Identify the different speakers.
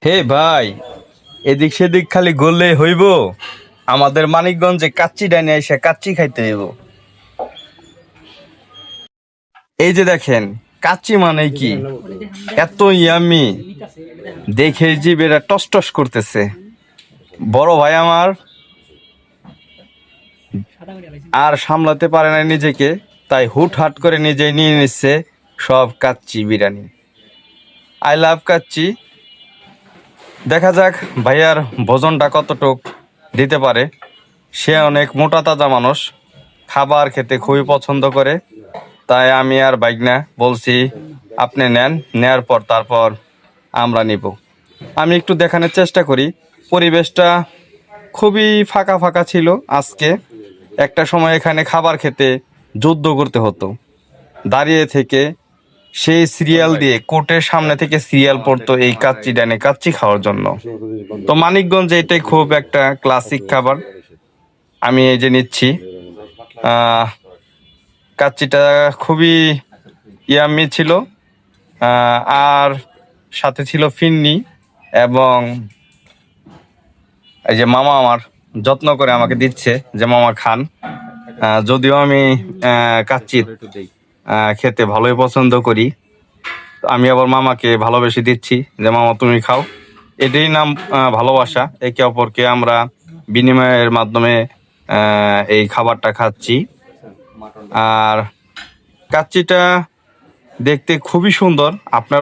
Speaker 1: হে ভাই, এদিক সেদিক খালি গড়লে হইব। আমাদের মানিকগঞ্জে কাচ্চি ডাইনে এসে কাচ্চি খাইতে হইব। এই যে দেখেন, কাচ্চি মানে কি এত ইয়ামি, দেখে জিভেরা টস টস করতেছে। বড় ভাই আমার আর সামলাতে পারে না নিজেকে, তাই হুটহাট করে নিজেই নিয়ে নিচ্ছে সব কাচ্চি বিরিয়ানি। I love kacchi. দেখা যাক ভাইয়ার ভোজনটা কতটুক দিতে পারে। সে অনেক মোটা তাজা মানুষ, খাবার খেতে খুবই পছন্দ করে। তাই আমি আর বাইক না বলছি, আপনি নেন, নেয়ার পর তারপর আমরা নিব। আমি একটু দেখানোর চেষ্টা করি। পরিবেশটা খুবই ফাঁকা ফাঁকা ছিল আজকে। একটা সময় এখানে খাবার খেতে যুদ্ধ করতে হতো, দাঁড়িয়ে থেকে। সেই সিরিয়াল দিয়ে কোর্টের সামনে থেকে সিরিয়াল পড়তো এই কাচ্চি ডানে কাচ্চি খাওয়ার জন্য। তো মানিকগঞ্জে এটাই খুব একটা ক্লাসিক খাবার। আমি এই যে নিচ্ছি, আহ কাচ্চিটা খুবই ইয়াম্মি ছিল। আর সাথে ছিল ফিন্নি, এবং এই যে মামা আমার যত্ন করে আমাকে দিচ্ছে যে মামা খান। যদিও আমি কাচ্চি খেতে ভালোই পছন্দ করি, তো আমি আবার মামাকে ভালোবেসে দিচ্ছি যে মামা তুমি খাও। এটাই নাম ভালোবাসা। একে অপরকে আমরা বিনিময়ের মাধ্যমে এই খাবারটা খাচ্ছি। আর কাচ্চিটা দেখতে খুবই সুন্দর। আপনার